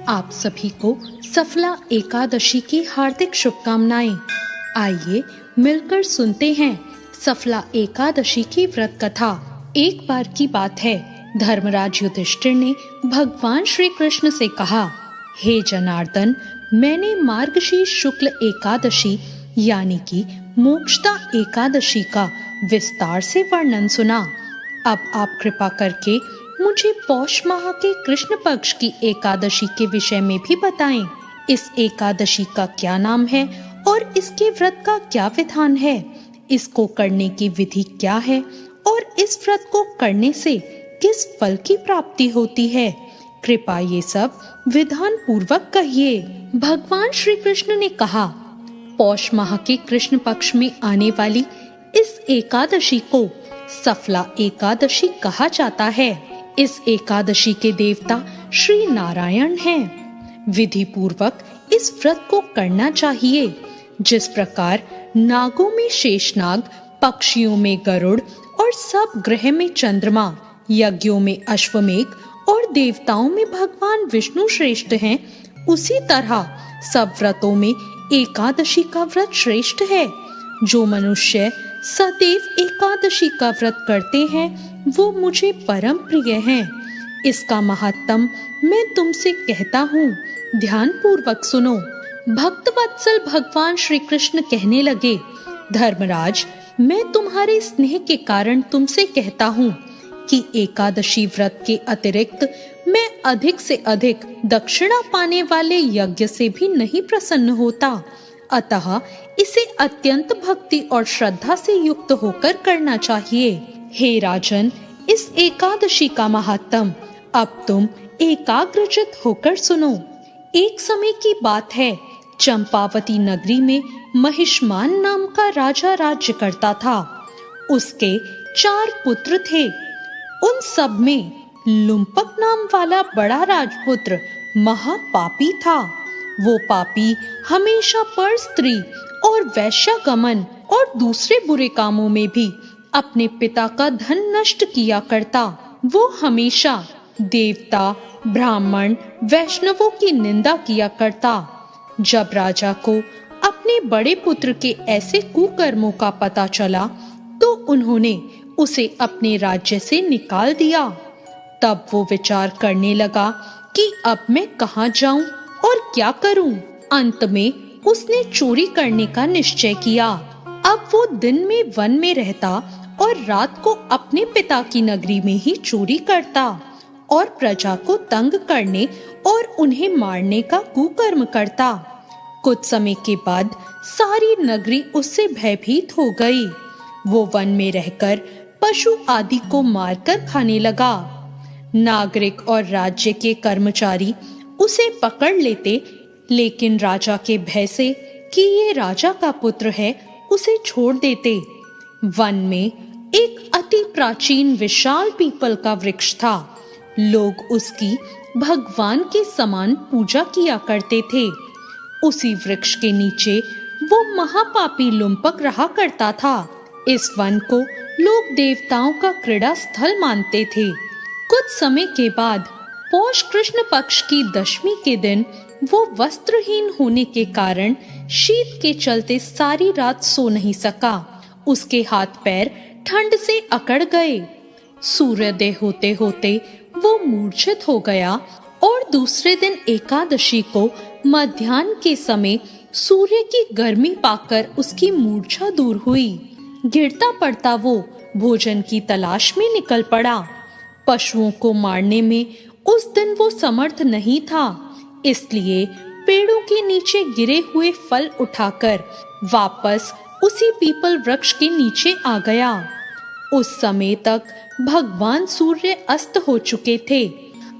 आप सभी को सफला एकादशी की हार्दिक शुभकामनाएं। आइए मिलकर सुनते हैं सफला एकादशी की व्रत कथा। एक बार की बात है, धर्मराज युधिष्ठिर ने भगवान श्री कृष्ण से कहा, हे जनार्दन, मैंने मार्गशीर्ष शुक्ल एकादशी यानी कि मोक्षदा एकादशी का विस्तार से वर्णन सुना। अब आप कृपा करके मुझे पौष माह के कृष्ण पक्ष की एकादशी के विषय में भी बताएं। इस एकादशी का क्या नाम है और इसके व्रत का क्या विधान है, इसको करने की विधि क्या है और इस व्रत को करने से किस फल की प्राप्ति होती है। कृपया ये सब विधान पूर्वक कहिए। भगवान श्री कृष्ण ने कहा, पौष माह के कृष्ण पक्ष में आने वाली इस एकादशी को सफला एकादशी कहा जाता है। इस एकादशी के देवता श्री नारायण हैं। विधि पूर्वक इस व्रत को करना चाहिए। जिस प्रकार नागों में शेषनाग, पक्षियों में गरुड़ और सब ग्रह में चंद्रमा, यज्ञों में अश्वमेघ और देवताओं में भगवान विष्णु श्रेष्ठ हैं, उसी तरह सब व्रतों में एकादशी का व्रत श्रेष्ठ है। जो मनुष्य सदैव एकादशी का व्रत करते हैं वो मुझे परम प्रिय हैं। इसका महात्म मैं तुमसे कहता हूँ, ध्यान पूर्वक सुनो। भक्त वत्सल भगवान श्री कृष्ण कहने लगे, धर्मराज, मैं तुम्हारे स्नेह के कारण तुमसे कहता हूँ कि एकादशी व्रत के अतिरिक्त मैं अधिक से अधिक दक्षिणा पाने वाले यज्ञ से भी नहीं प्रसन्न होता। अतः इसे अत्यंत भक्ति और श्रद्धा से युक्त होकर करना चाहिए। हे राजन, इस एकादशी का महात्म अब तुम एकाग्रचित होकर सुनो। एक समय की बात है, चंपावती नगरी में महिष्मान नाम का राजा राज्य करता था। उसके 4 पुत्र थे। उन सब में लुम्पक नाम वाला बड़ा राजपुत्र महापापी था। वो पापी हमेशा पर स्त्री और वैश्यागमन और दूसरे बुरे कामों में भी अपने पिता का धन नष्ट किया करता। वो हमेशा देवता, ब्राह्मण, वैष्णवों की निंदा किया करता। जब राजा को अपने बड़े पुत्र के ऐसे कुकर्मों का पता चला तो उन्होंने उसे अपने राज्य से निकाल दिया। तब वो विचार करने लगा कि अब मैं कहाँ जाऊं और क्या करूं। अंत में उसने चोरी करने का निश्चय किया। अब वो दिन में वन में रहता और रात को अपने पिता की नगरी में ही चोरी करता और प्रजा को तंग करने और उन्हें मारने का कुकर्म करता। कुछ समय के बाद सारी नगरी उससे भयभीत हो गई। वो वन में रहकर पशु आदि को मारकर खाने लगा। नागरिक और राज्य के कर्मचारी उसे पकड़ लेते, लेकिन राजा के भय से कि ये राजा का पुत्र है, उसे छोड़ देते। वन में एक अति प्राचीन विशाल पीपल का वृक्ष था। लोग उसकी भगवान के समान पूजा किया करते थे। उसी वृक्ष के नीचे वो महापापी लुम्पक रहा करता था। इस वन को लोग देवताओं का क्रीड़ा स्थल मानते थे। कुछ समय के बाद पौष कृष्ण पक्ष की दशमी के दिन वो वस्त्रहीन होने के कारण शीत के चलते सारी रात सो नहीं सका। उसके हाथ पैर ठंड से अकड़ गए। सूर्योदय होते होते वो मूर्छित हो गया और दूसरे दिन एकादशी को मध्याह्न के समय सूर्य की गर्मी पाकर उसकी मूर्छा दूर हुई। गिरता पड़ता वो भोजन की तलाश में निकल पड़ा। पशुओं को मारने में उस दिन वो समर्थ नहीं था, इसलिए पेड़ों के नीचे गिरे हुए फल उठाकर वापस उसी पीपल वृक्ष के नीचे आ गया। उस समय तक भगवान सूर्य अस्त हो चुके थे।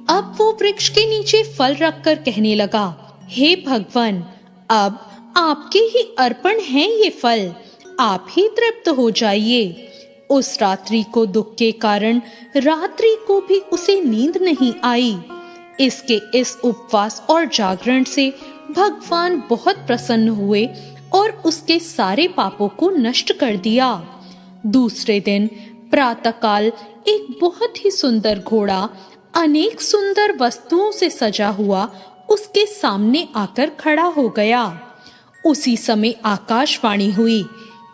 अब वो वृक्ष के नीचे फल रखकर कहने लगा, हे भगवान, अब आपके ही अर्पण हैं ये फल, आप ही तृप्त हो जाइए। उस रात्रि को दुख के कारण रात्रि को भी उसे नींद नहीं आई। इसके इस उपवास और जागरण से भगवान बहुत प्रसन्न हुए और उसके सारे पापों को नष्ट कर दिया। दूसरे दिन प्रातःकाल एक बहुत ही सुंदर घोड़ा अनेक सुंदर वस्तुओं से सजा हुआ उसके सामने आकर खड़ा हो गया। उसी समय आकाशवाणी हुई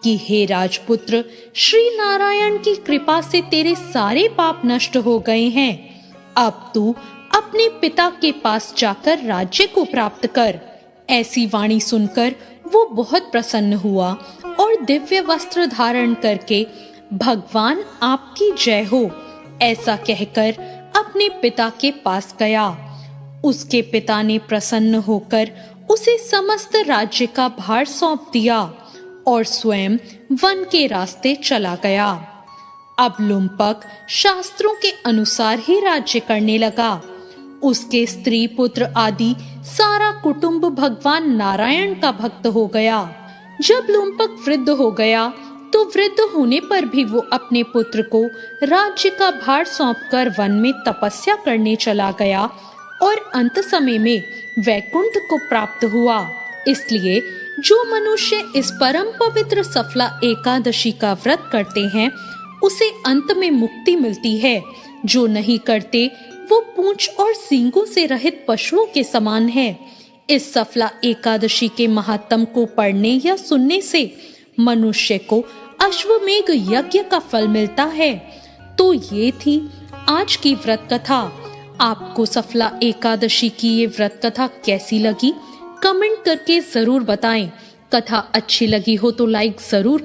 कि हे राजपुत्र, श्री नारायण की कृपा से तेरे सारे पाप नष्ट हो गए हैं। अब तू अपने पिता के पास जाकर राज्य को प्राप्त कर। ऐसी वाणी सुनकर वो बहुत प्रसन्न हुआ और दिव्य वस्त्र धारण करके भगवान आपकी जय हो ऐसा कहकर अपने पिता के पास गया। उसके पिता ने प्रसन्न होकर उसे समस्त राज्य का भार सौंप दिया और स्वयं वन के रास्ते चला गया। अब लुम्पक शास्त्रों के अनुसार ही राज्य करने लगा। उसके स्त्री पुत्र आदि सारा कुटुंब भगवान नारायण का भक्त हो गया। जब लुम्पक वृद्ध हो गया तो वृद्ध होने पर भी वो अपने पुत्र को राज्य का भार सौंपकर वन में तपस्या करने चला गया और अंत समय में वैकुंठ को प्राप्त हुआ। इसलिए जो मनुष्य इस परम पवित्र सफला एकादशी का व्रत करते हैं उसे अंत में मुक्ति मिलती है। जो नहीं करते वो पूंछ और सींगों से रहित पशुओं के समान है। इस सफला एकादशी के महात्म को पढ़ने या सुनने से मनुष्य को अश्वमेघ यज्ञ का फल मिलता है। तो ये थी आज की व्रत कथा। आपको सफला एकादशी की ये व्रत कथा कैसी लगी कमेंट करके जरूर बताएं। कथा अच्छी लगी हो तो लाइक जरूर